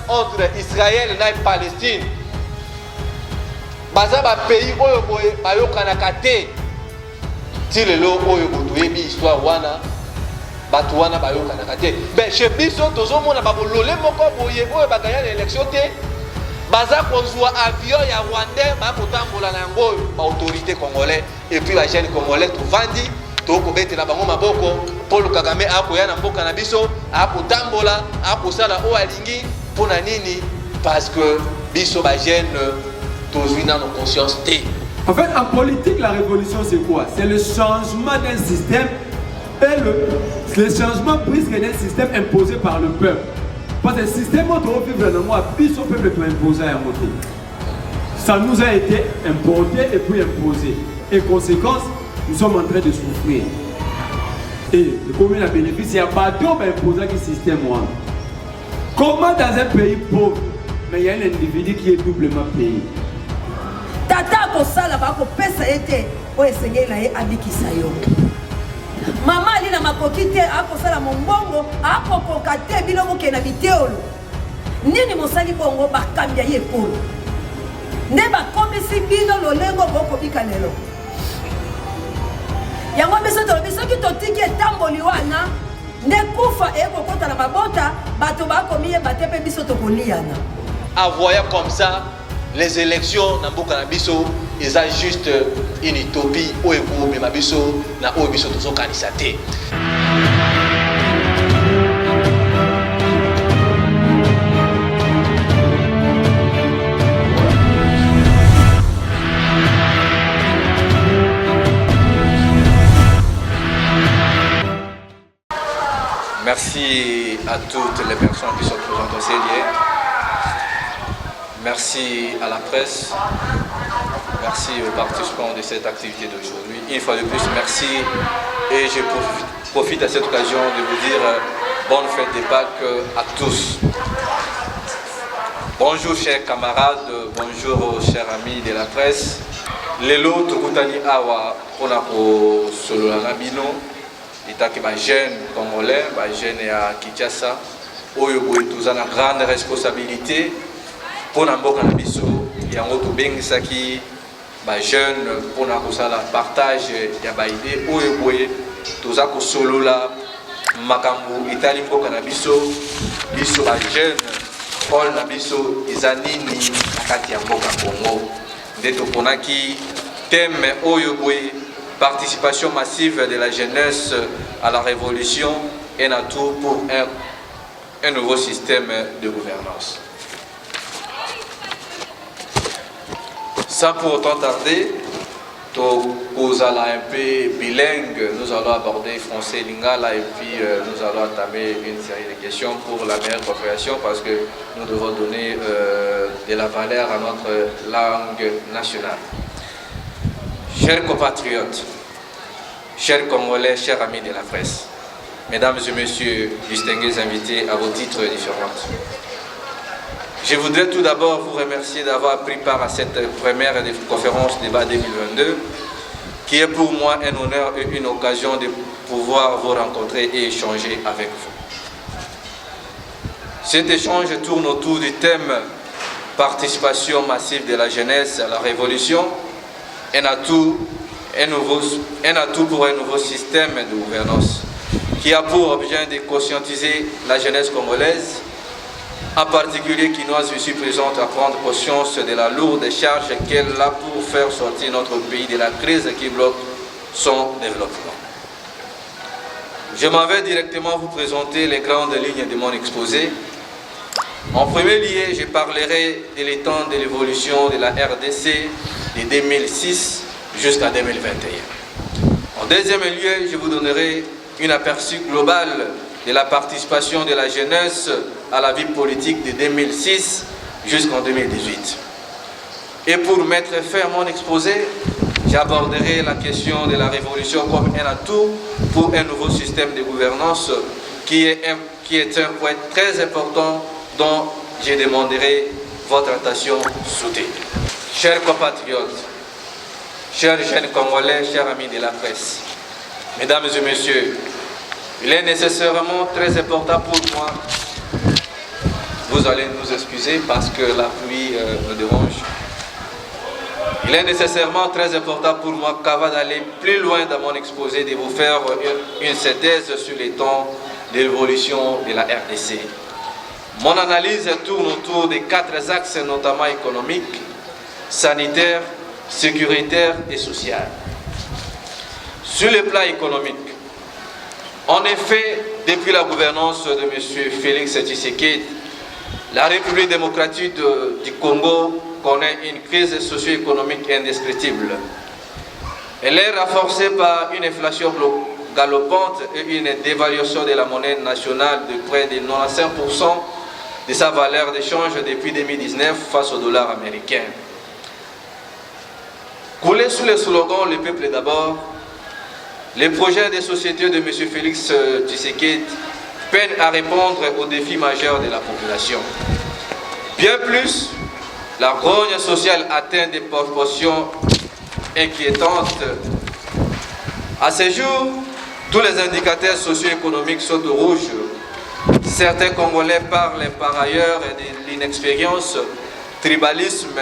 entre Israël et Palestine. Baza ba pays oyo boye bayokanaka te. Ti lelo oyo botoyebi histoire wana bato wana bayokanaka te. Ben chez biso tozomona babolole moko boye oyo baganya l'élection te. Baza kozwa avion ya Rwandais bakotambola na yango ba autorité congolais et puis ba jeune congolais tovandi tokobetela bango maboko. Paul Kagame akoya na mboka na biso akotambola akosala o alingi pona nini parce que biso ba jeune tozwi na nos conscience té. En fait, en politique, la révolution, c'est quoi? C'est le changement d'un système et le changement brusque d'un système imposé par le peuple. Parce que le système où on vit vraiment, puis son peuple doit imposer à un côté. Ça nous a été importé et puis imposé. Et conséquence, nous sommes en train de souffrir. Et le combien de bénéfices, il y a pas d'imposer le système. Comment dans un pays pauvre, mais il y a un individu qui est doublement payé? Tata kosala bako pesa ete o esengeli na ye abikisa yo. Mama ali na makoki te akosala mombongo akokoka te biloko ke na biteolo. Nini mosali bongo bakambia ye polo. Nde bakomisi bino lolengo bokobika lelo. Yango biso tolobi soki totiki etamboli wana nde kufa ekokota na mabota bato bakomi ye batepe biso tokoliana. En voyant comme ça les élections na mboka na biso eza juste une utopie oyo ekobima biso na oyo biso tozokanisa te. Merci à toutes les personnes qui sont présentes au CDI. Merci à la presse, merci aux participants de cette activité d'aujourd'hui. Une fois de plus, merci et je profite à cette occasion de vous dire bonne fête de Pâques à tous. Bonjour chers camarades, bonjour chers amis de la presse. Lelo tokutani awa onako solo la bino itaki ba jeune congolais, ba jeune ya Kinshasa oyo boye tozana grande responsabilité. Pour mboka na biso yango tobengisaki ba jeune pona kosala partage ya ba idée oyo boye toza kosolola makambo etali mboka na biso ba jeune pole na biso eza nini kati ya mboka Congo nde toponaki thème oyo boye participation massive de la jeunesse à la révolution et un atout pour un nouveau système de gouvernance. Sans pour autant tarder, nous allons un peu bilingue, nous allons aborder français lingala et puis nous allons entamer une série de questions pour la meilleure compréhension parce que nous devons donner de la valeur à notre langue nationale. Chers compatriotes, chers Congolais, chers amis de la presse, mesdames et messieurs, distingués invités à vos titres différents. Je voudrais tout d'abord vous remercier d'avoir pris part à cette première conférence débat 2022 qui est pour moi un honneur et une occasion de pouvoir vous rencontrer et échanger avec vous. Cet échange tourne autour du thème participation massive de la jeunesse à la révolution, un atout pour un nouveau système de gouvernance qui a pour objet de conscientiser la jeunesse congolaise, en particulier quinoise ici présente, à prendre conscience de la lourde charge qu'elle a pour faire sortir notre pays de la crise qui bloque son développement. Je m'en vais directement vous présenter les grandes lignes de mon exposé. En premier lieu, je parlerai de l'état de l'évolution de la RDC de 2006 jusqu'à 2021. En deuxième lieu, je vous donnerai un aperçu global de la participation de la jeunesse à la vie politique de 2006 jusqu'en 2018. Et pour mettre fin à mon exposé, j'aborderai la question de la révolution comme un atout pour un nouveau système de gouvernance qui est un point très important dont je demanderai votre attention soutenue. Chers compatriotes, chers jeunes Congolais, chers amis de la presse, mesdames et messieurs, il est nécessairement très important pour moi vous allez nous excuser parce que la pluie me dérange. Il est nécessairement très important pour moi, qu'avant d'aller plus loin dans mon exposé, de vous faire une synthèse sur les temps d'évolution de la RDC. Mon analyse tourne autour des 4 axes, notamment économiques, sanitaires, sécuritaires et sociaux. Sur le plan économique, en effet, depuis la gouvernance de M. Félix Tshisekedi, la République démocratique du Congo connaît une crise socio-économique indescriptible. Elle est renforcée par une inflation galopante et une dévaluation de la monnaie nationale de près de 95% de sa valeur d'échange depuis 2019 face au dollar américain. Coulé sous le slogan « Le peuple d'abord », les projets des sociétés de M. Félix Tshisekedi peinent à répondre aux défis majeurs de la population. Bien plus, la grogne sociale atteint des proportions inquiétantes. À ce jour, tous les indicateurs socio-économiques sont au rouge. Certains Congolais parlent par ailleurs de l'inexpérience, tribalisme,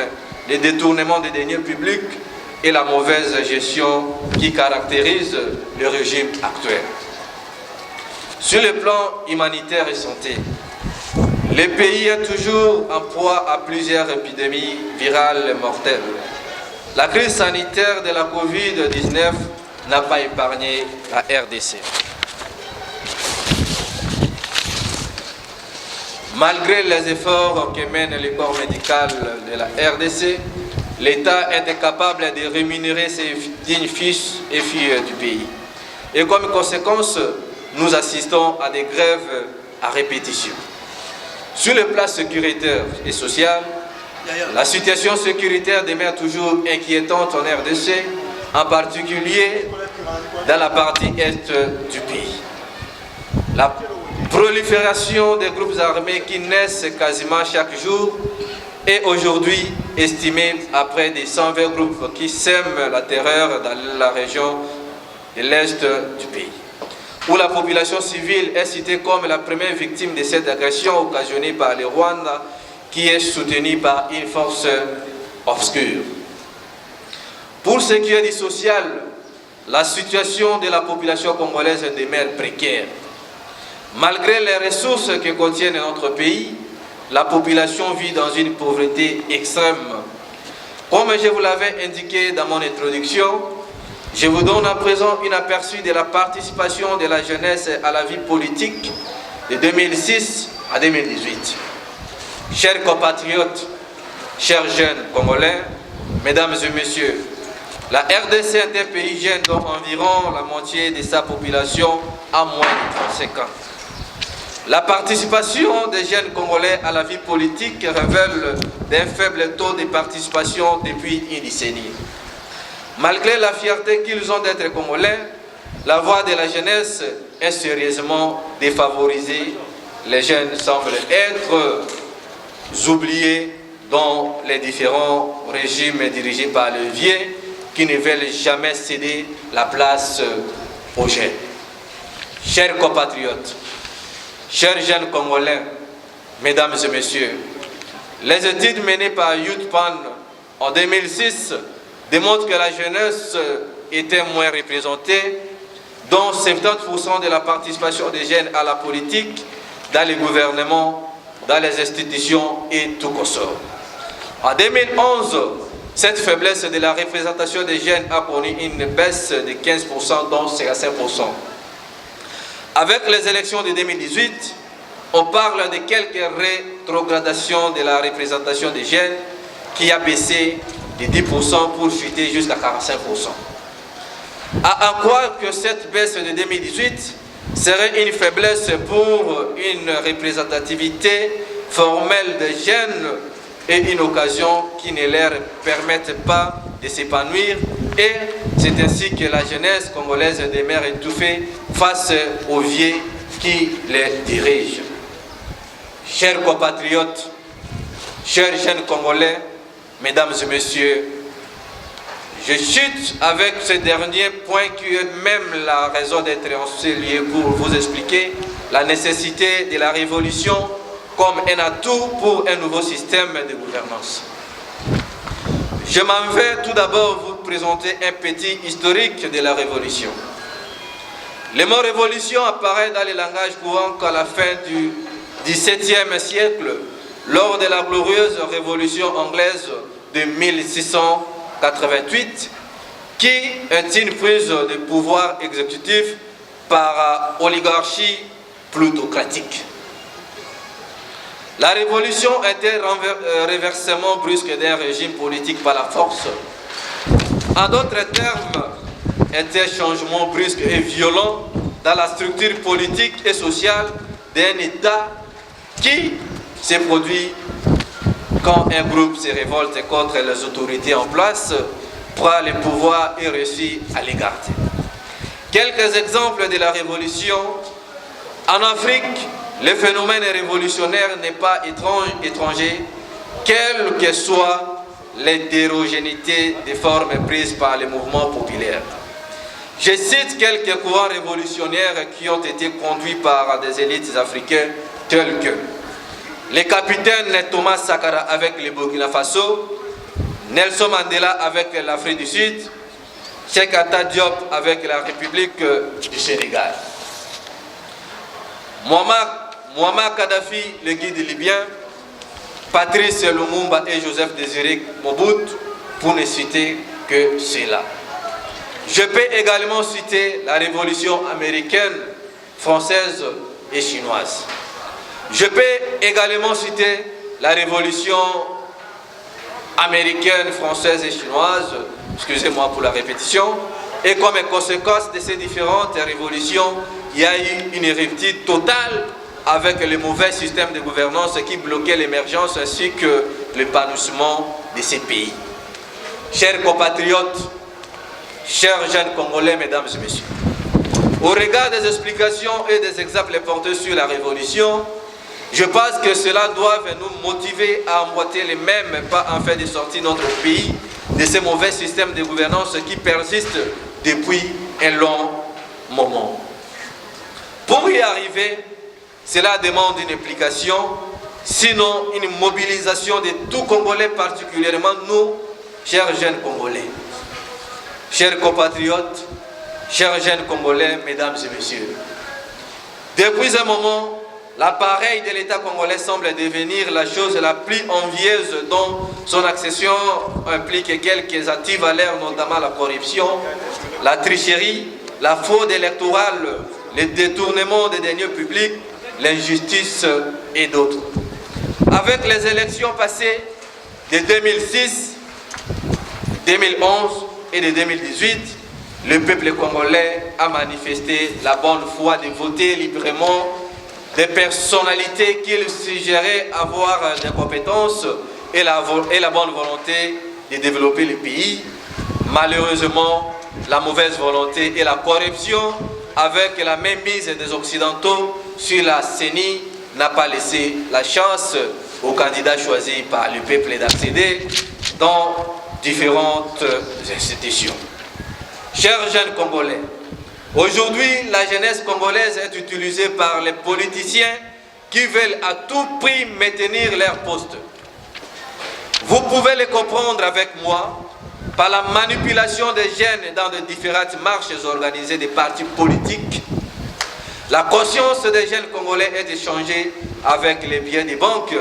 le détournement des deniers publics et la mauvaise gestion qui caractérise le régime actuel. Sur le plan humanitaire et santé, le pays est toujours en proie à plusieurs épidémies virales mortelles. La crise sanitaire de la Covid-19 n'a pas épargné la RDC. Malgré les efforts que mène le corps médical de la RDC, l'État est incapable de rémunérer ses dignes fils et filles du pays. Et comme conséquence, nous assistons à des grèves à répétition. Sur le plan sécuritaire et social, la situation sécuritaire demeure toujours inquiétante en RDC, en particulier dans la partie est du pays. La prolifération des groupes armés qui naissent quasiment chaque jour est aujourd'hui estimée à près de 120 groupes qui sèment la terreur dans la région de l'est du pays, où la population civile est citée comme la première victime de cette agression occasionnée par le Rwanda, qui est soutenue par une force obscure. Pour ce qui est du social, la situation de la population congolaise demeure précaire. Malgré les ressources que contient notre pays, la population vit dans une pauvreté extrême. Comme je vous l'avais indiqué dans mon introduction, je vous donne à présent un aperçu de la participation de la jeunesse à la vie politique de 2006 à 2018. Chers compatriotes, chers jeunes congolais, mesdames et messieurs, la RDC est un pays jeune dont environ la moitié de sa population a moins de 35 ans. La participation des jeunes Congolais à la vie politique révèle d'un faible taux de participation depuis une décennie. Malgré la fierté qu'ils ont d'être Congolais, la voix de la jeunesse est sérieusement défavorisée. Les jeunes semblent être oubliés dans les différents régimes dirigés par le vieux qui ne veulent jamais céder la place aux jeunes. Chers compatriotes, chers jeunes Congolais, mesdames et messieurs, les études menées par YouthPan en 2006 démontrent que la jeunesse était moins représentée, dont 70% de la participation des jeunes à la politique, dans les gouvernements, dans les institutions et tout consort. En 2011, cette faiblesse de la représentation des jeunes a connu une baisse de 15%, dont 55%. Avec les élections de 2018, on parle de quelques rétrogradations de la représentation des jeunes qui a baissé de 10% pour chuter jusqu'à 45%. À en croire que cette baisse de 2018 serait une faiblesse pour une représentativité formelle des jeunes et une occasion qui ne leur permette pas de s'épanouir, et c'est ainsi que la jeunesse congolaise demeure étouffée face aux vieux qui les dirigent. Chers compatriotes, chers jeunes Congolais, mesdames et messieurs, je chute avec ce dernier point qui est même la raison d'être en ce lieu pour vous expliquer la nécessité de la révolution comme un atout pour un nouveau système de gouvernance. Je m'en vais tout d'abord vous présenter un petit historique de la Révolution. Le mot révolution apparaît dans les langages courants qu'à la fin du XVIIe siècle, lors de la glorieuse révolution anglaise de 1688, qui est une prise de pouvoir exécutif par oligarchie plutocratique. La révolution était renversement brusque d'un régime politique par la force. En d'autres termes, était changement brusque et violent dans la structure politique et sociale d'un État qui s'est produit quand un groupe se révolte contre les autorités en place, prend le pouvoir et réussit à les garder. Quelques exemples de la révolution. En Afrique, le phénomène révolutionnaire n'est pas étranger, quelle que soit l'hétérogénéité des formes prises par les mouvements populaires. Je cite quelques courants révolutionnaires qui ont été conduits par des élites africaines telles que les capitaines Thomas Sankara avec le Burkina Faso, Nelson Mandela avec l'Afrique du Sud, Cheikh Anta Diop avec la République du Sénégal. Muammar Kadhafi, le guide libyen, Patrice Lumumba et Joseph Désiré Mobutu, pour ne citer que cela. Je peux également citer la révolution américaine, française et chinoise. Je peux également citer la révolution américaine, française et chinoise, excusez-moi pour la répétition, et comme conséquence de ces différentes révolutions, il y a eu une rupture totale avec le mauvais système de gouvernance qui bloquait l'émergence ainsi que l'épanouissement de ces pays. Chers compatriotes, chers jeunes Congolais, mesdames et messieurs, au regard des explications et des exemples portés sur la révolution, je pense que cela doit nous motiver à emboîter les mêmes pas en fait de sortir notre pays de ce mauvais système de gouvernance qui persiste depuis un long moment. Pour y arriver, cela demande une implication, sinon une mobilisation de tout Congolais, particulièrement nous, chers jeunes Congolais. Chers compatriotes, chers jeunes Congolais, mesdames et messieurs, depuis un moment, l'appareil de l'État congolais semble devenir la chose la plus envieuse dont son accession implique quelques actifs valeurs, notamment la corruption, la tricherie, la fraude électorale, le détournement des deniers publics, l'injustice et d'autres. Avec les élections passées de 2006, 2011 et de 2018, le peuple congolais a manifesté la bonne foi de voter librement des personnalités qu'il suggérait avoir des compétences et la bonne volonté de développer le pays. Malheureusement, la mauvaise volonté et la corruption avec la même mise des Occidentaux sur la CENI n'a pas laissé la chance aux candidats choisis par le peuple d'accéder dans différentes institutions. Chers jeunes Congolais, aujourd'hui, la jeunesse congolaise est utilisée par les politiciens qui veulent à tout prix maintenir leur poste. Vous pouvez le comprendre avec moi par la manipulation des jeunes dans de différentes marches organisées des partis politiques. La conscience des jeunes Congolais est échangée avec les biens des banques,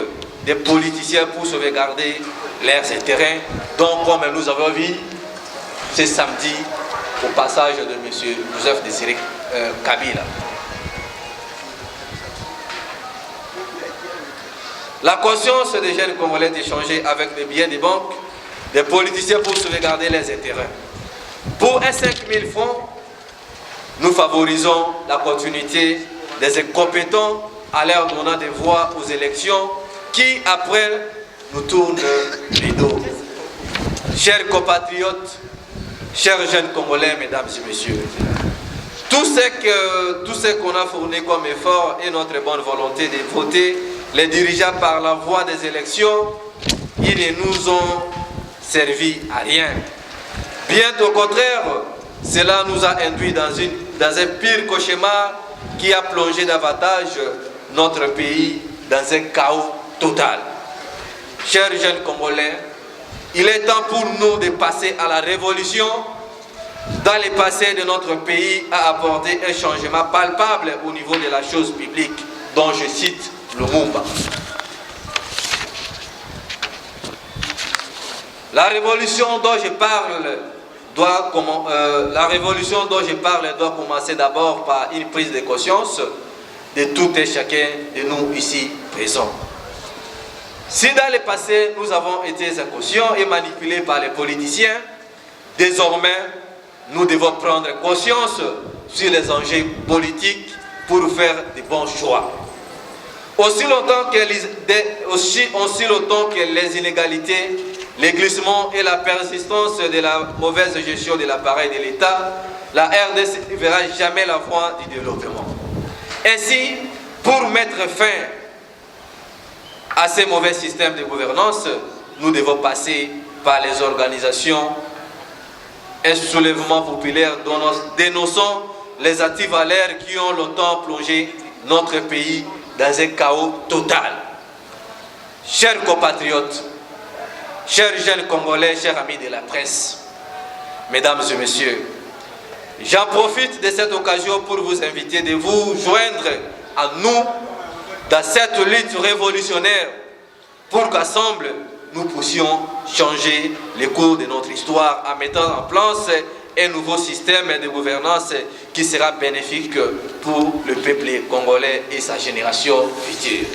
des politiciens pour sauvegarder leurs intérêts. Donc, comme nous avons vu ce samedi, au passage de M. Joseph Désiré Kabila. La conscience des jeunes Congolais est échangée avec les biens des banques, des politiciens pour sauvegarder les intérêts. Pour un 5 000 francs, nous favorisons la continuité des incompétents à leur donnant des voix aux élections qui, après, nous tournent les dos. Chers compatriotes, chers jeunes Congolais, mesdames et messieurs, tout ce qu'on a fourni comme effort et notre bonne volonté de voter les dirigeants par la voie des élections, ils ne nous ont servi à rien. Bien au contraire, cela nous a induit dans un pire cauchemar qui a plongé davantage notre pays dans un chaos total. Chers jeunes Congolais, il est temps pour nous de passer à la révolution. Dans le passé de notre pays a apporté un changement palpable au niveau de la chose publique, dont je cite Lumumba. La révolution dont je parle doit commencer d'abord par une prise de conscience de tout et chacun de nous ici présents. Si dans le passé nous avons été inconscients et manipulés par les politiciens, désormais nous devons prendre conscience sur les enjeux politiques pour faire de bons choix. Aussi longtemps que les inégalités, les glissements et la persistance de la mauvaise gestion de l'appareil de l'État, la RDC ne verra jamais la voie du développement. Ainsi, pour mettre fin à ces mauvais systèmes de gouvernance, nous devons passer par les organisations et soulèvements populaires dénonçant les antivaleurs qui ont longtemps plongé notre pays dans un chaos total. Chers compatriotes, chers jeunes Congolais, chers amis de la presse, mesdames et messieurs, j'en profite de cette occasion pour vous inviter de vous joindre à nous dans cette lutte révolutionnaire pour qu'ensemble nous puissions changer le cours de notre histoire en mettant en place un nouveau système de gouvernance qui sera bénéfique pour le peuple congolais et sa génération future.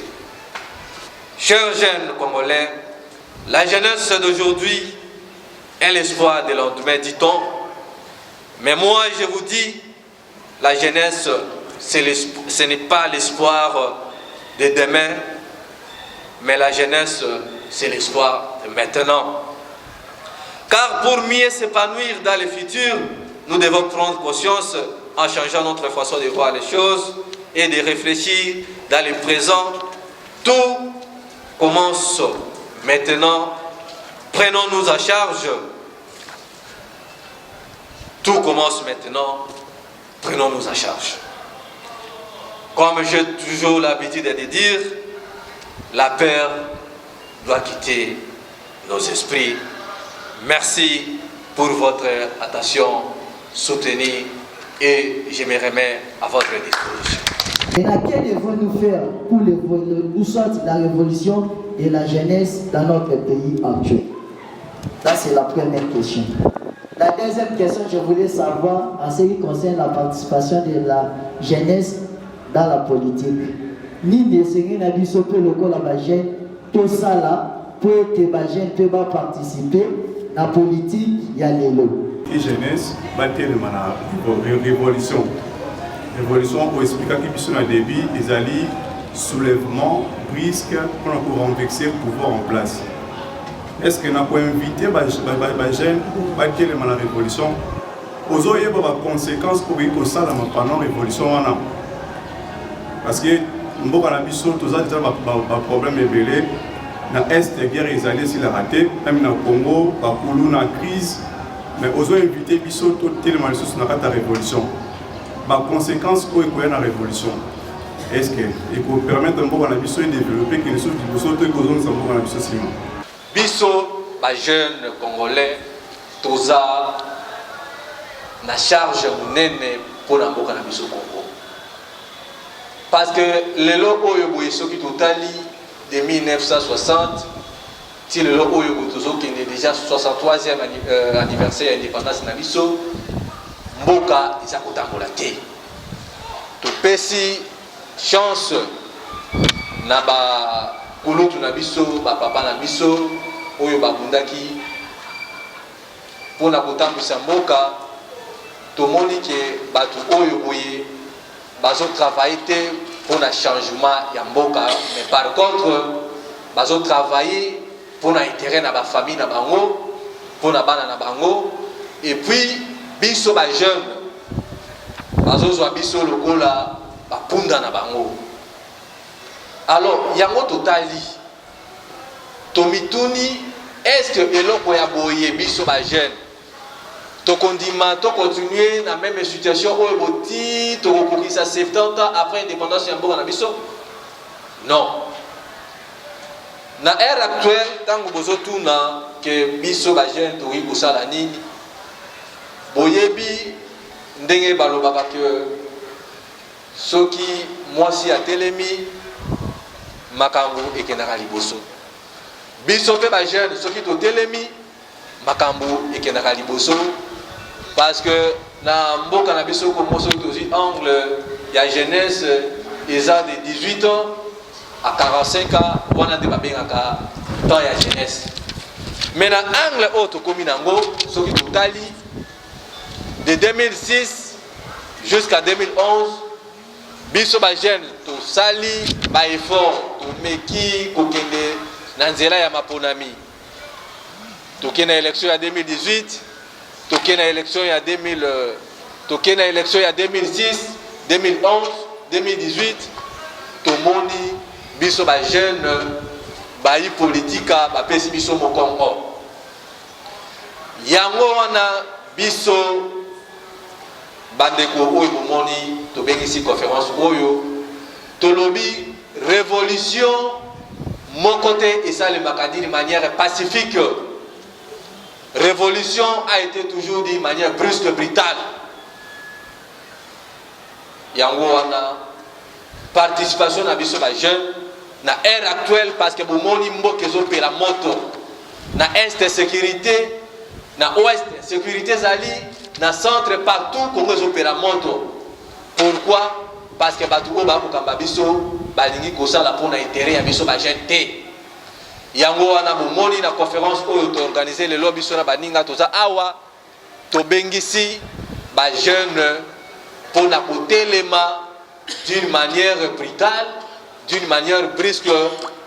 Chers jeunes Congolais, la jeunesse d'aujourd'hui est l'espoir de lendemain, dit-on. Mais moi, je vous dis, la jeunesse, ce n'est pas l'espoir de demain, mais la jeunesse, c'est l'espoir de maintenant. Car pour mieux s'épanouir dans le futur, nous devons prendre conscience en changeant notre façon de voir les choses et de réfléchir dans le présent. Tout commence maintenant. Prenons-nous en charge. Tout commence maintenant. Prenons-nous en charge. Comme j'ai toujours l'habitude de dire, la peur doit quitter nos esprits. Merci pour votre attention soutenue et je me remets à votre disposition. Et laquelle devons-nous faire pour nous sortir de la révolution et la jeunesse dans notre pays actuel? Ça, c'est la première question. La deuxième question, je voulais savoir en ce qui concerne la participation de la jeunesse dans la politique. Ni de ce qui n'a dit ce que le corps la jeune, tout ça là, pour que la jeune puisse participer à la politique, il y a les lots. La jeunesse va être une révolution. Révolution pour expliquer que sur le début, ils allaient soulèvement brusque pour renverser le pouvoir en place. Est-ce que nous avons invité les jeunes à être la révolution? Aux autres, il y a des conséquences pour que ça pendant la révolution. Parce que nous avons déjà un problème élevé. Dans l'Est, la guerre est allée sur la raté, même dans le Congo, dans la crise. Mais aux autres, invité les gens tellement sur la révolution. Les conséquences pour la révolution. Est-ce qu'il peut permettre à la mission de développer quelque chose qui vous saute et que vous avez la mission ciment? Biso, les jeunes Congolais, tous na charge pour la mission Congo. Parce que les locaux qui totali de 1960, si le loco qui est déjà 63e anniversaire de l'indépendance de la mission, Mboka is a kotambolate. To pesi chance na ba kulutu na biso, ba papa na biso, oyo babundaki pona kotambisa mboka, tomoni ke batu oyo boye bazo travailler pour le changement ya mboka, mais par contre bazo travailler pour l'intérêt de la famille na bango, pour la bana na bango, et puis biso ba jeune bazo zo biso lokola ba punda na bango. Alors yango totali tomituni, est-ce que eloko ya boye biso ba jeune to condiment to continuer na même situation oyo boti to kokisa 70 ans après indépendance ya mboka na biso? Non. na ère actuelle tango bozotuna ke biso bajeune toyi kosala nini boyebi ndenge balobaka ke soki mwasi atelemi makambo ekendaka liboso biso mpe bajeune soki totelemi makambo ekendaka liboso parce que na mboka na biso komo soki tozwi angle ya jeunesse eza de 18 ans à 45 ans wana nde babengaka temps ya jeunesse mais na angle oyo tokomi nango soki totali de 2006 jusqu'à 2011 biso bajeune tosali baeffort tomeki kokende na nzela ya maponami tokende na élection ya 2018 tokende na élection ya 2006 2011 2018 tomoni biso bajeune bayi politika bapesi biso mokongo yango wana biso bandeko oyo bomoni tobengisi conférence oyo tolobi révolution moko te esalemaka d'une manière pacifique. Révolution a été toujours d'une manière brusque, brutale. Yango wana participation na biso ba jeune na ère actuelle parce que bomoni mboka ezopela moto na est sécurité na ouest sécurité zali na centre partout Congo ezopela moto. Pourquoi? Parce que batu oyo bakokamba biso balingi kosala mpona intérêt ya biso ba jeune te. Yango wana bomoni na conférence oyo to organiser lelo biso na baninga toza awa tobengisi ba jeune mpona kotelema d'une manière brutale, d'une manière brusque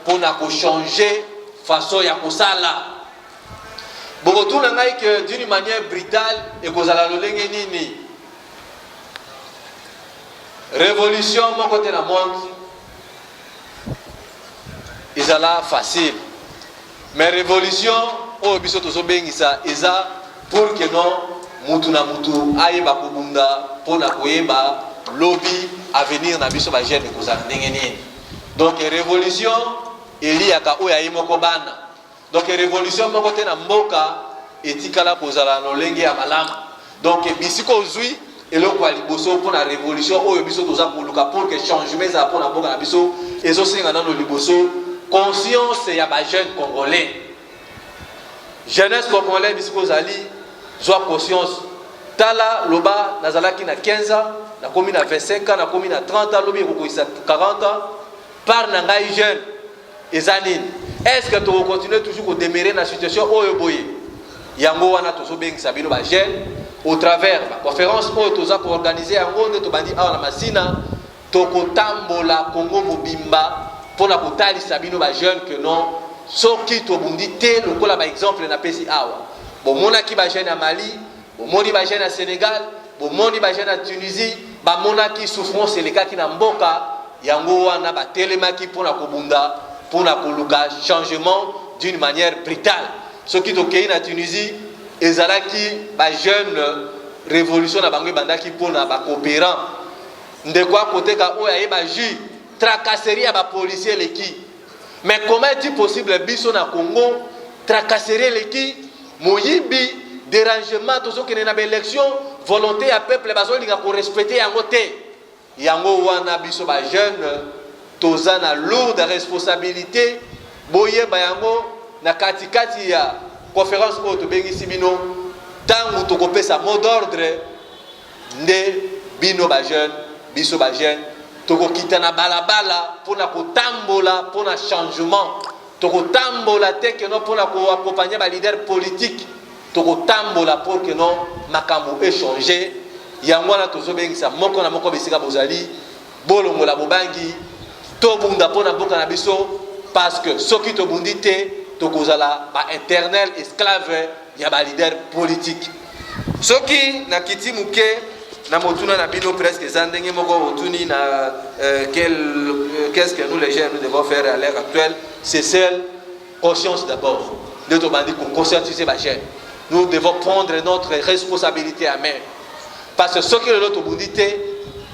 mpona kochanger façon ya kosala. Bokotuna ngai que d'une manière brutale ekozala lolenge nini? Révolution moko te na monde ezala facile. Mais révolution oyo biso tozobengisa eza pour que non mutu na mutu ayeba kobunda mpona koyeba lobi avenir na biso ba jeune ekozala ndenge nini. Donc révolution eliaka oyo ayi moko bana. Donc révolution moko te na mboka etikala kozala lolenge ya malamu. Donc bisiko ozwi eloko ya liboso mpona révolution oyo biso toza koluka pour que changement ezala mpona mboka na biso ezosenga nano liboso conscience ya ba jeune congolais. Jeunesse congolais bisiko zali zwa conscience tala loba nazalaki na 15 ans na komi na 25 ans na komi na 30 ans lobi ekokoisa 40 ans par na ngai jeune ezanini. Est-ce que tu vas continuer toujours à demeurer dans la situation oyo boye? Yango wana tozobengisa bino ba jeune au travers la conférence oyo toza ko organiser yango nde tobandi awa na masina tokotambola Congo mobimba pona kotalisa bino ba jeune que non soki tobundi te lokola ba exemple na pesi awa bomonaki ba jeune ya Mali, bomoni ba jeune ya Sénégal, bomoni ba jeune ya Tunisie, bamonaki souffrance elekaki na mboka yango wana batelemaki pona kobunda pona koluka changement d'une manière brutale. Soki tokei na Tunisie ezalaki ba jeune révolution na bango bandaki pona ba coopérant ndeko côté ka oyo ayeba ju tracasserie à ba policier leki. Mais comment est-il possible biso na Congo tracasserie leki moyibi dérangement tozo kene na élection volonté ya peuple bazo linga ko respecter yango te yango wana biso ba jeune toza na lourde responsabilité boye ba yango na katikati ya conférence oyo tobengisi bino tangu tokopesa mot d'ordre nde bino ba jeune biso ba jeune tokokita na balabala pona kotambola pona changement tokotambola te que non pona ko accompagner ba leader politique tokotambola pour que non makambo échanger yango na tozobengisa moko na moko bisika bozali bolongola bobangi tobunda pona mboka na biso parce que soki tobundi te tokozala ba éternel esclave ya ba leader politique. Soki na kiti muke na motuna na bino presque zandenge moko otuni na qu'est-ce que nous les jeunes nous devons faire à l'heure actuelle? C'est celle conscience d'abord. De tobandi ko conscientiser ba jeune. Nous devons prendre notre responsabilité à main. Parce que soki le lot obundi te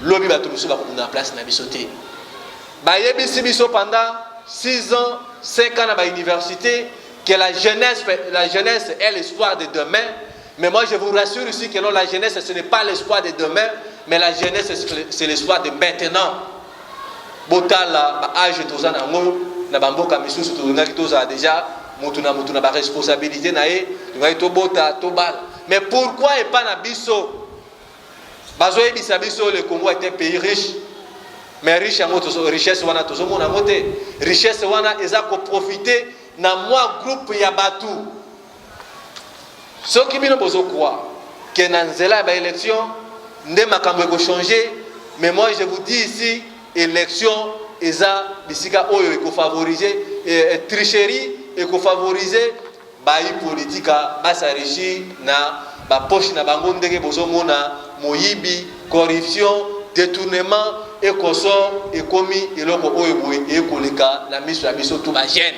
lobi ba tomusu ba ko na place na biso te. Ba yebisi biso pendant 6 ans 5 ans à l'université, que la jeunesse est l'espoir de demain. Mais moi, je vous rassure ici que non, la jeunesse, ce n'est pas l'espoir de demain, mais la jeunesse, c'est l'espoir de maintenant. Botala, âge toza nango, na bamboka misusu tozongaki toza déjà, mutuna ba responsabilité nae, ngai to bota to bal. Mais pourquoi et pas na biso? Bazoye bisa biso, le Congo est un pays riche. Mais riche en richesse wana tozo mona mote, richesse wana eza ko profiter na moi groupe ya batu. Ce qui bino bozo quoi que na nzela ba élection nde makambo eko changer, mais moi je vous dis ici élection eza bisika oyo eko favoriser tricherie eko favoriser ba politika ba s'enrichir na ba poche na bango ndenge bozo mona moyibi corruption détournement et koso et komi eloko oyo boye e koleka la miso ya biso tout ba jeune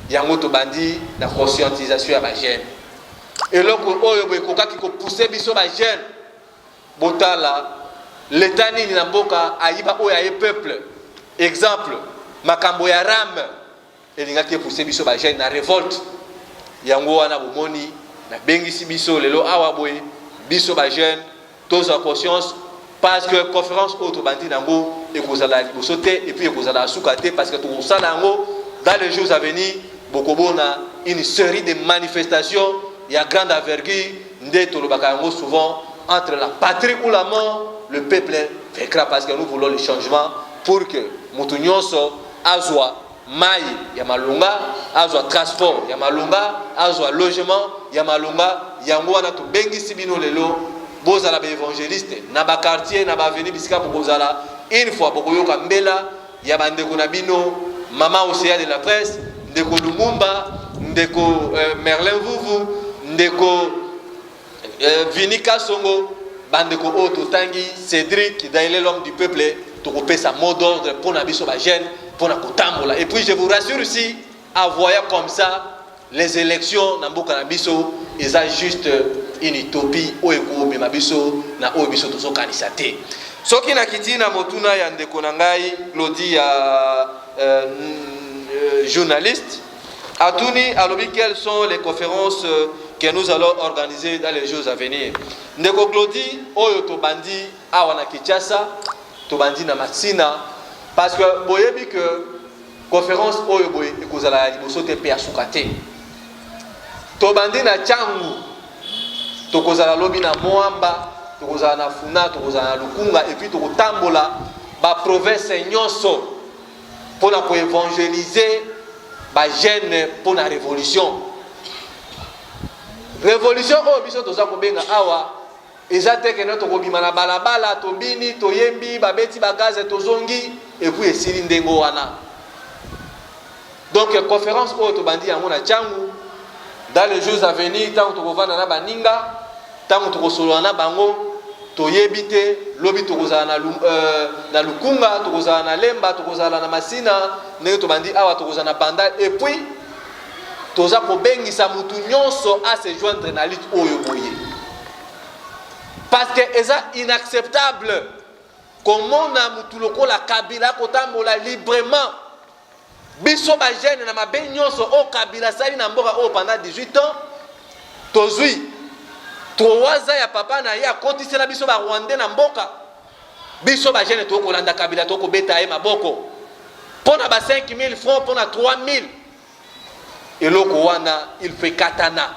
yango to bandi na conscientisation ya ba jeune eloko oyo boye kokaki ko pousser biso ba jeune botala l'état nini na mboka ayiba oyo aye peuple exemple makambo ya ram elingaki pousser biso ba jeune na révolte yango wana bomoni na bengisi biso lelo awa boye biso ba jeune tous en conscience parce que conférence autre bandi nango et kozala libosote et puis kozala soukate parce que tout ça nango dans les jours à venir bokobona une série de manifestations il y a grande envergure nde tolobaka yango souvent entre la patrie ou la mort le peuple vaincra parce que nous voulons le changement pour que mutu nyonso azwa mai ya malunga azwa transport ya malunga azwa logement ya malunga yango wana to bengisi bino lelo bozala ba évangéliste na ba quartier na ba avenue bisika bozala une fois bokoyoka mbela ya bandeko na bino mama Océa de la presse ndeko Lumumba ndeko Merlin Vuvu ndeko Vinika Songo bandeko Otto Tangi Cédric Dailé l'homme du peuple tokopesa mot d'ordre pour na biso ba jeune pour na kotambola et puis je vous rassure ici à voyant comme ça les élections na mboka na biso eza juste une utopie oyo ekobima biso na oyo biso tozokanisa te soki na kiti na motuna ya ndeko na ngai Claudie ya journaliste atuni alobi quelles sont les conférences que nous allons organiser dans les jours à venir. Ndeko Claudie oyo tobandi awa na Kinshasa tobandi na Masina parce que boyebi que conférence oyo boye ekozala liboso te pe asuka te tobandi na Tchangu tokozala lobi na Moamba tokozala na Funa tokozala na Lukunga et puis tokotambola ba province nyonso pour la évangéliser ba jeune pour la révolution oyo biso toza kobenga awa eza te ke noto kobima na balabala tobini toyembi babeti bagaze tozongi et puis esili ndengo wana donc conférence oyo tobandi yango na Tchangu dans les jours à venir tant tokovanda na baninga tant tokosolola na bango toyebi te lobi tokozala na Lukunga tokozala na Lemba tokozala na Masina ndenge tobandi awa tokozala na Banda et puis toza kobengisa mutu nyonso à se joindre na lutte oyo boye parce que eza inacceptable comment na mutu lokola Kabila kotambola librement biso ba jeune na mabe nyonso o Kabila sali na mboka o pendant 18 ans tozui 3 ans ya papa na ya kontisela biso ba Rwandais na mboka biso ba jeune to kolanda Kabila to kobeta ye maboko pona ba 5000 francs pona 3000 eloko wana il fait katana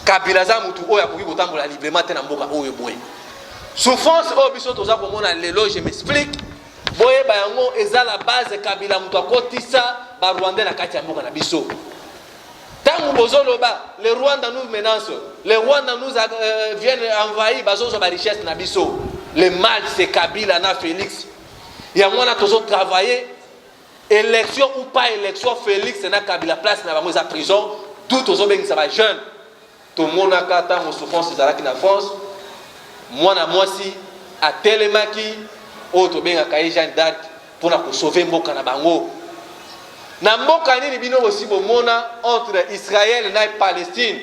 Kabila za mutu oya koki kotambola librement te na mboka oyo boye souffrance o biso toza komona lelo je m'explique boye ba yango eza la base Kabila mutu akotisa ba Rwandais na kati ya mboka na biso tangu bozoloba les Rwandais nous menacent les Rwandais nous viennent envahir bazozo ba richesse na biso le mal c'est Kabila na Félix ya mwana tozo travailler élection ou pas élection Félix na Kabila place na bango za prison tout tozo bengisa ba jeune to mona kata mo souffrance ezalaki na France mwana mwasi atelemaki oyo tobengaka ye Jeanne d'Arc mpona kosauve mboka na bango na mboka nini bino aussi bomona entre Israël na Palestine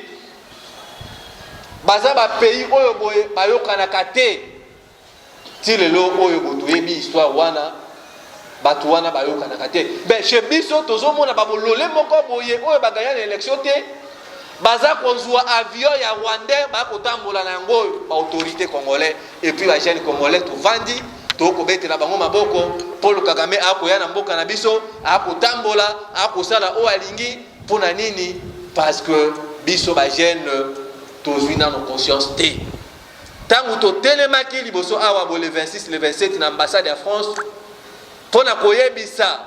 baza bapays oyo boye bayokanaka te ti lelo oyo botoyebi histoire wana bato wana bayokanaka te. Ben chez biso tozomona babolole moko boye oyo baganya na élection te baza kozwa avion ya Rwandais bakotambola na yango ba autorité congolais et puis ba jeune congolais tovandi tokobetela bango maboko. Paul Kagame akoya na mboka na biso akotambola akosala o alingi mpona nini? Parce que biso ba jeune tozwi na no conscience te. Tangu totelemaki liboso awa bo le 26 le 27 na ambassade ya France pona koyebisa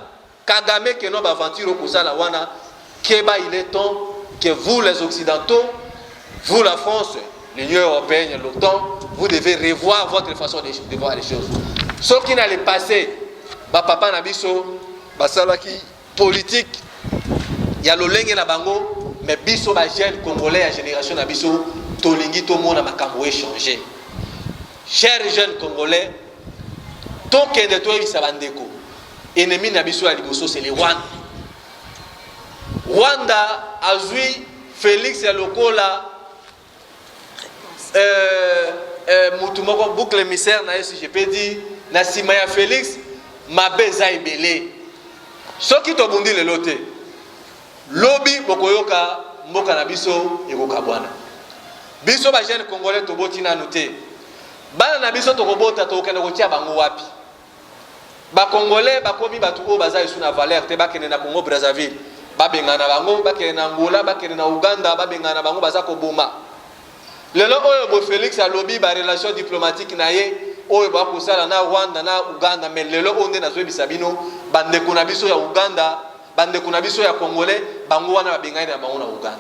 Kagame que no ba aventure kosala wana keba il est temps que vous les occidentaux, vous la France, l'Union européenne, l'OTAN, vous devez revoir votre façon de voir les choses. Ce qui n'allait passer, ba papa nabiso, ba salaki politique, ya lolenge na bango, mais biso ba jeune congolais à génération nabiso, tolingi to mona makambo échanger. Chers jeunes congolais, tant que de toi bisa bandeko, ennemi nabiso ya liboso c'est les Rwanda. Rwanda azui Félix ya lokola mutumoko boucle émissaire na si je peux dire na sima ya Félix mabeza ibele soki to bundi le lote lobi bokoyoka mboka na biso ekoka bwana biso ba jeune congolais to botina noté bana na biso to kobota to kende kotia bango wapi ba congolais bakomi batu o baza isu na valeur te bakene na Congo Brazzaville babengana bango bakene na Angola bakene na Uganda babengana bango baza ko boma lelo oyo bo Félix alobi ba relation diplomatique na ye oyo ba kosala na Rwanda na Uganda mais lelo onde na zo bisabino bande kuna biso ya Uganda bande kuna biso ya Congolais bango wana babengana na bango na Uganda.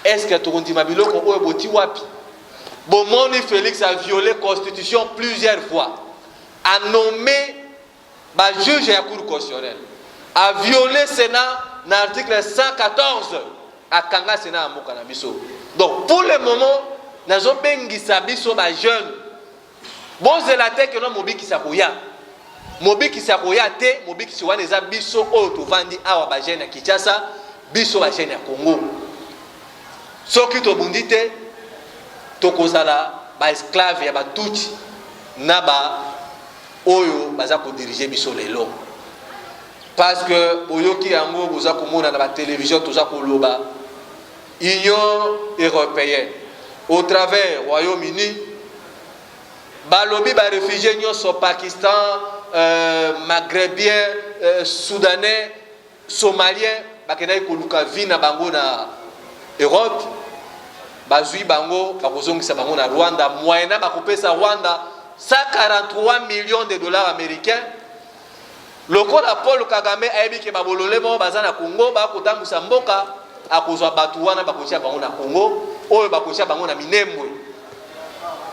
Est-ce que tokondima biloko oyo boti wapi bomoni Félix a violé constitution plusieurs fois a nommé ba juge ya cour constitutionnelle a violé Sénat dans l'article 114 à Kanga Sénat à Mokanabiso. Donc pour le moment, nous avons bengisa biso ba jeune. Bon c'est la tête que nous mobi ki sakoya. Mobi ki sakoya te, mobi ki siwana eza biso o to vandi awa ba jeune ya Kinshasa, biso ba jeune ya Congo. Soki to bundite to kozala ba esclave ya ba tuti na ba oyo baza ko diriger biso lelo. Parce que boyoki yango boza komona na ba télévision toza koloba Union européenne au travers Royaume-Uni balobi ba réfugiés nyonso Pakistan maghrébien soudanais somalien bakena koluka vi na bango na Europe bazui bango bakozongisa bango na Rwanda moyena bakopesa Rwanda 143 millions de dollars américains. Lokola Paul Kagame ayebi ke babolole mo baza na Congo bakotambusa mboka akozwa batu wana bakotia bango na Congo oyo bakotia bango na Minembwe.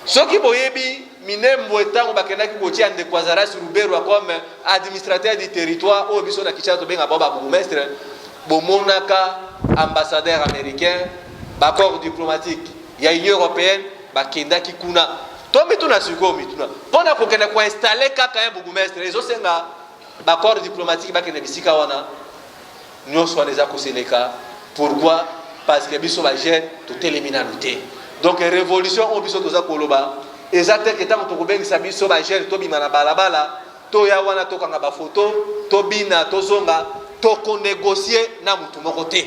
Soki boyebi Minembwe tango bakendaki kotia ndeko Azarasi Ruberwa comme administrateur du territoire oyo biso na Kinshasa to benga baba bourgmestre bomonaka ambassadeur américain accord diplomatique ya Union européenne bakendaki kuna to mituna siko mituna pona kokenda ko installer kaka un bourgmestre ezosenga accord diplomatique bakende bisika wana nyonso waneza koseleka. Pourquoi? Parce que biso ba jeune to telemina luté. Donc révolution o biso toza koloba exactement que tant to kobengisa biso ba jeune to bima na balabala to ya wana to kanga ba photo to bina to zonga to ko négocier na mutu moko te.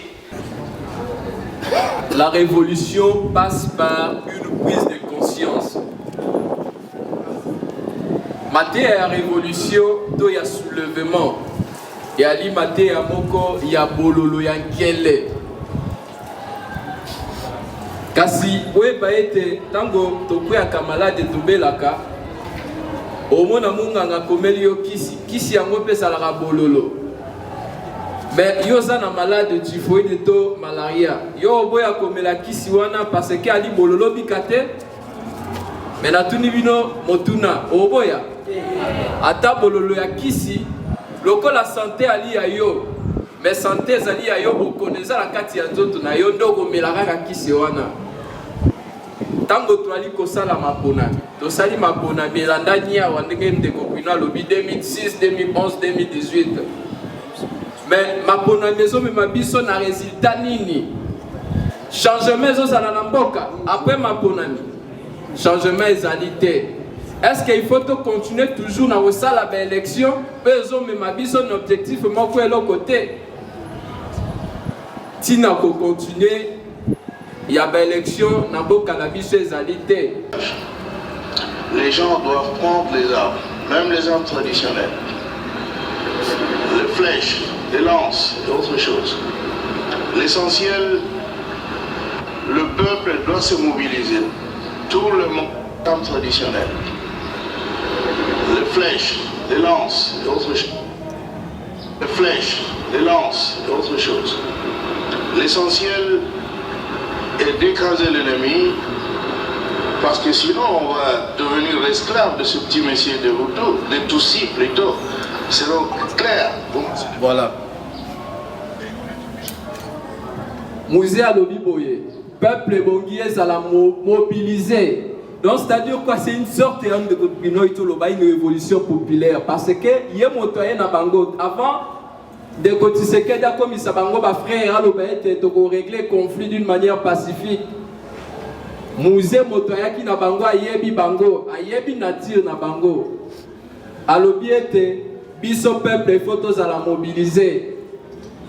La révolution passe par une prise de conscience. Maté ya révolution to ya soulèvement ya li maté ya moko ya bololo ya nkele. Kasi oyeba ete tango tokweyaka malade tobelaka omona munganga komeli yo kisi yango mpe esalaka bololo. Mais yo za na malade typhoïde to malaria yo oboya komela kisi wana parce que ali bololo bika te. Mais natuni bino motuna oboya ata bololo ya kisi lokola santé ali ya yo mais santé ezali ya yo bokoneza na kati ya nzoto na yo ndo komelaka ka kisi wana. Tango toali kosala maponami tosali maponami elandani awa ndenge ndeko kwino alobi 2006 2011 2018 mais maponami ezomema biso na résultat nini? Changement ezozala na mboka après maponami changement ezali te. Est-ce qu'il faut continuer toujours na kosala ba élection ils ont même un objectif, moi, pour l'autre côté. Si nous continuer, il y a une élection, dans le cannabis alité. Les gens doivent prendre les armes, même les armes traditionnelles, les flèches, les lances et autres choses. L'essentiel, le peuple doit se mobiliser. Tout le monde, les armes traditionnelles, les flèches, les lances et autres choses. Les flèches, les lances et autres choses. L'essentiel est d'écraser l'ennemi, parce que sinon on va devenir esclave de ce petit monsieur de Hutu, de Tutsi plutôt. C'est donc clair. Voilà. Musée à l'Obiboye, peuple bongier à la mobiliser. Donc c'est-à-dire quoi, c'est une sorte de révolution populaire, parce que il y a motoyen à Bango avant. De côté c'est que d'accord mais ça bango ba frère alors to régler conflit d'une manière pacifique. Musée motoya qui na bango ayebi nature na bango. Alobi ete biso peuple photos à la mobiliser.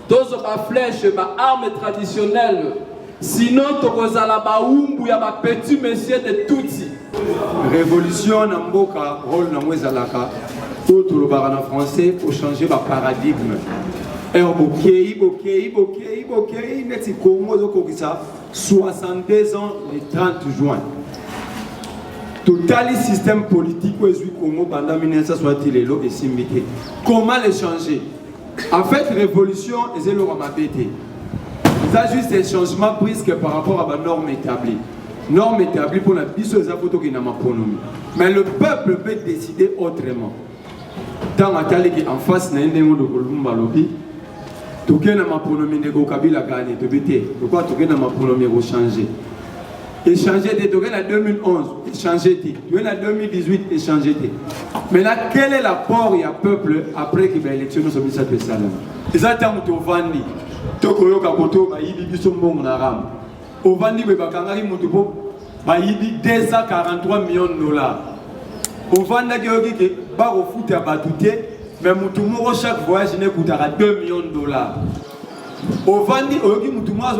Tous ba flèche ba armes traditionnelles. Sinon to kozala ba umbu ya ba petit monsieur de Tutsi. Révolution na mboka rôle na mwezalaka. Tout le bar en français pour changer le paradigme. Et au Bokei, Neti Congo, 62 ans le 30 juin. Total système politique où est Congo pendant 1960 et Simbité. Comment les changer? En fait, révolution, c'est le Ramabété. Ça juste des changements brusques par rapport à la norme établie. Norme établie pour la biso des photos qui n'a pas pronommé. Mais le peuple peut décider autrement. Dans la en face, il y a un de lobby. Tout le monde a pronommé de Kabila gagné. Pourquoi tout le monde a pronommé de changer? Échanger de tout en 2011, échanger de. En 2018, échanger de. Mais là, quel est l'apport du peuple après qu'il y ait l'élection de Somisa Pessalem? Et ça, tant que tu vends, tu as kapoto, il y a des bon aram. Au vandi, il y a 243 millions de dollars. Au vandi, il y a au foot à batouté, mais chaque voyage coûtera 2 millions de dollars. Au vandi, il y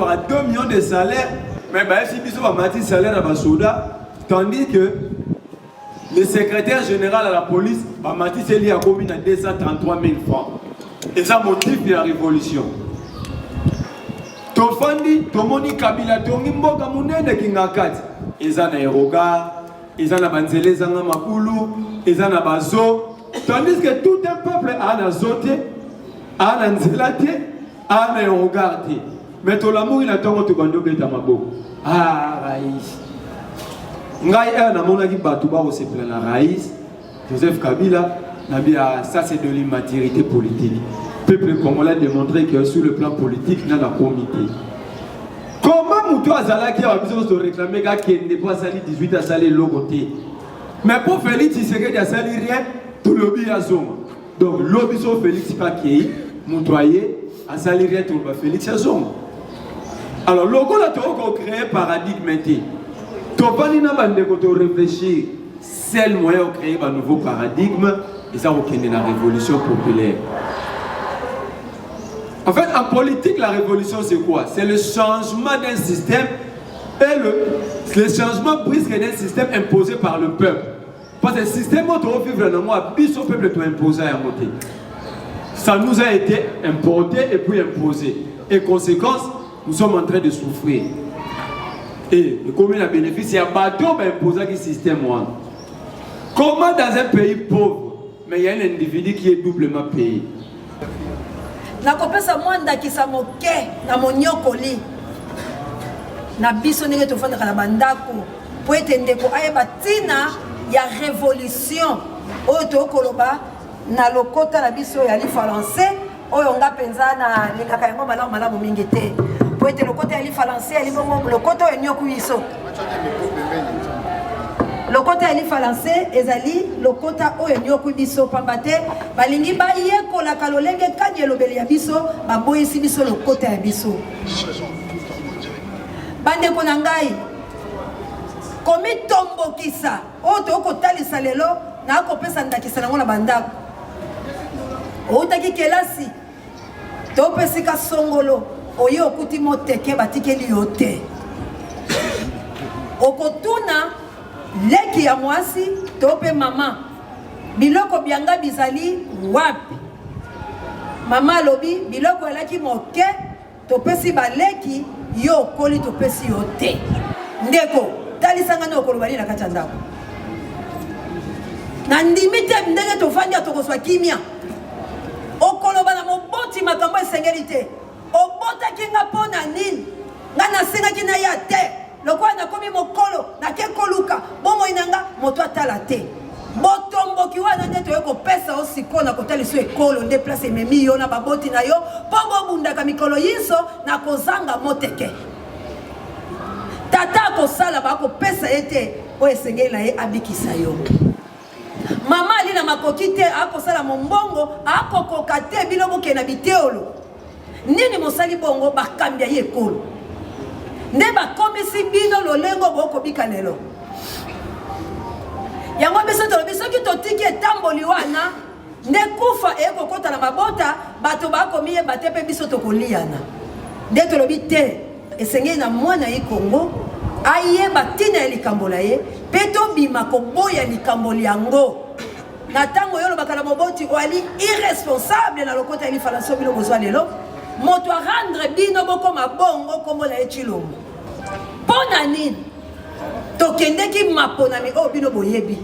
a 2 millions de salaires, mais si il y a un salaire à Basoda, tandis que le secrétaire général à la police, Mathis Eli a commis à 233 000 francs. Et ça motive la révolution. Tofandi, Tomoni Kabila, Tongi Mboka Munene Kingakati. Ils ont un regard, ils ont un banzele, ils ont un makulu, ils ont un bazo. Tandis que tout un peuple a un azote, a un zelate, a un regard. Mais tout l'amour, il a tant de bando betamabo. Ah, Raïs. Ngai a namona ki batuba au seple la Raïs. Joseph Kabila, ça c'est de l'immaturité politique. Le peuple congolais a démontré que sur le plan politique, il y a la comité. Comment Moutou Azala qui a besoin de réclamer qu'il n'est pas sali 18 à salir logoté? Mais pour Félix, il serait de salir rien, tout le lobby à Zoma. Donc, lobby sur Félix Paquet, Moutoyer, à salir rien, tout le Félix à Zoma. Alors, le logo là, tu as créé un paradigme. Tu n'as pas dit de réfléchir. C'est le moyen de créer un nouveau paradigme, et ça, c'est la révolution populaire. En fait, en politique, la révolution, c'est quoi? C'est le changement d'un système et le changement brusque d'un système imposé par le peuple. Parce que le système où on vivre dans moi, plus au peuple est imposé à monter. Ça nous a été importé et puis imposé. Et conséquence, nous sommes en train de souffrir. Et combien de bénéfices? Il y a un bateau qui imposé ce système. Comment dans un pays pauvre, mais il y a un individu qui est doublement payé? nakopesa mwanda kisa moke na monyokoli na biso ndenge tofandaka na bandako po ete ndeko ayeba ntina ya révolution oyo tokoloba na lokota na biso ya lifalancé oyo nga mpenza na lingaka yango malamu mingi te po ete lokota ya lifalancé ya libongo lokota oyo enyoku biso lokota ya lifalancé ezali lokota oyo enyoku biso pamba te balingi bayekolaka lolenge kani elobeli ya biso baboyisi biso lokota ya biso bandeko na ngai komitombokisa oyo tokotalisa lelo nakopesa ndakisa nango na bandako outaki kelasi topesika songolo oye okuti moteke batikeli yo te okotuna leki ya mwasi tope mama biloko bianga bizali wapi mama lobi biloko elaki moke topesi baleki yo okoli topesi yo te ndeko talisanga na okolo bali na kati ya ndako na ndimi te ndenge tofandi atokoswa kimia okoloba na moboti makambo esengeli te obotaki nga mpo na nini nga nasengaki na ya te lokola nakomi mokolo nake koluka bomoi na nga moto atala te botomboki wana nde toye kopesa o sikoyo na kotalisa ekolo nde place ememi yo na baboti na yo mpo bobundaka mikolo yiso na kozanga moteke tata akosala bakopesa ye te oyo esengeli na ye abikisa yo mama ali na makoki te akosala mombongo akokoka te bino bokende na biteolo nini mosali bongo bakambi ya ye ekolo nde bakomisi bino lolengo bokobika lelo yango biso tolobi soki totiki etamboli wana nde kufa ekokota na mabota bato bakomi yeba te mpe biso tokoliana nde tolobi te esengeli na mwana ye Kongo ayeba ntina ya likambo na ye mpe tobima koboya likamboli yango na ntango oyo olobaka na moboti oali irresponsable na lokota ya lifalanso bino bozwa lelo moto arendre bino bokoma bongo kombo na ye Tshilombo mpo na nini tokendeki maponami oyo bino boyebi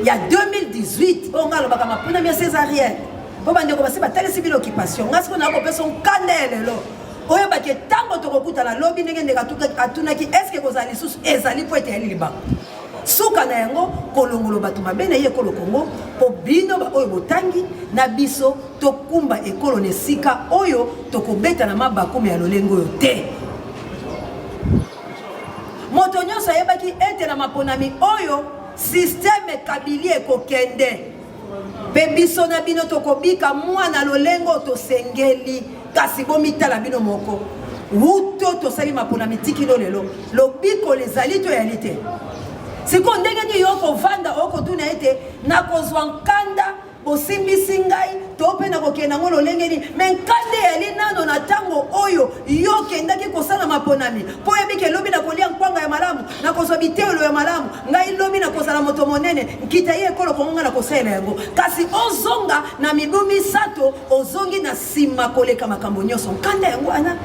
ya 2018 oyo nga alobaka maponami ya césarienne mpo bandeko basi batalisi bino occupation nga siko nakopesa nkanda ya lelo oyebaki ntango tokokutana lobi ndenge ndenge atunaki eske kozala lisusu ezali mpo ete yali libanga suka na yango kolongolo bato mabe na ye ekolo Kongo mpo bino oyo botangi na biso tokumba ekolo na esika oyo tokobeta na mabakumu ya lolengo oyo te moto nyonso ayebaki ete na maponami oyo systeme ekabili ekokende mpe biso na bino tokobika mwana lolengo tosengeli kasi bomitala bino moko wuto tosali maponami tikino lelo lobiko lezali to yali te siko ndenge nini yo kovanda okotuna ete nakozwa nkanda bosimbisi ngai to mpe nakokende yango lolenge nini me nkanda yali nano na ntango oyo yo kendaki kosala maponami mpo oyebike lobi nakolia nkwanga ya malamu nakozwa biteolo ya malamu ngai lobi nakozala moto monene nkita ye ekolo kongonga nakosalela yango kasi ozonga na mibu misato ozongi na nsima koleka makambo nyonso nkanda yango wana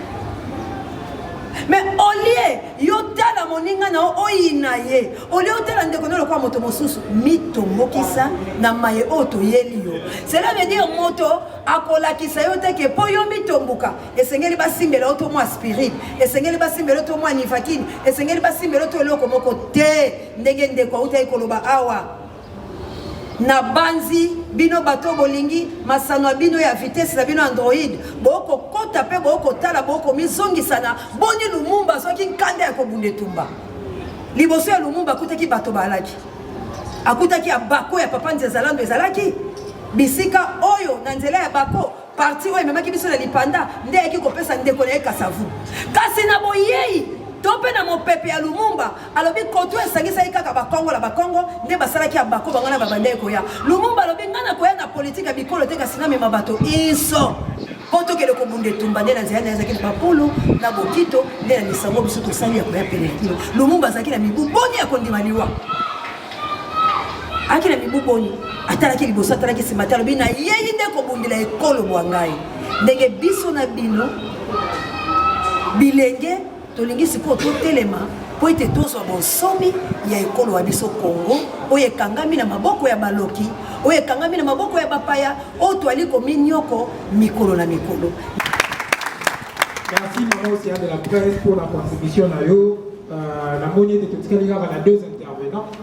me olie yo tala moninga na oyina ye olie otala ndeko na lokwa moto mosusu mitombokisa na maye oyo toyeli yo cela veut dire moto akolakisa yo teke mpo yo mitomboka esengeli basimbela yo to mwa spirit esengeli basimbela yo to mwa nifakini esengeli basimbela yo to eloko moko te ndenge ndeko autaki koloba awa na banzi bino bato bolingi masano ya bino ya vitesse na bino Android boko kota pe boko tala boko mizongisana boni Lumumba soki nkanda ya kobunde tumba liboso ya Lumumba akutaki bato balaki akutaki ya bako ya papa Nzezalando ezalaki bisika oyo na nzela ya bako parti oyo memaki biso na lipanda nde yaki kopesa ndeko na ye Kasavu kasi na boyei tope na mopepe ya Lumumba alobi koto esangisa kaka bakongo la bakongo nde basalaki ya bako bangana babande koya Lumumba alobi ngana koya na politique ya bikolo te kasi na mema bato iso poto kele kobunde tumba nde na nzela ezaki na bapulu na bokito nde na lisango biso tosali ya koya pele kilo Lumumba azaki na mibu boni ya kondima liwa aki na mibu boni atalaki liboso atalaki nsima te alobi na yeyi nde kobundela ekolo bwangai ndenge biso na bino bilenge tolingi sikoyo totelema po ete tozwa bonsomi ya ekolo ya biso Kongo oyo ekangami na maboko ya baloki oyo ekangami na maboko ya bapaya oyo toali kominyoko mikolo na mikolo. Merci Maman Océan de la presse pour la contribution na yo. La monnaie de Totikali a deux intervenants.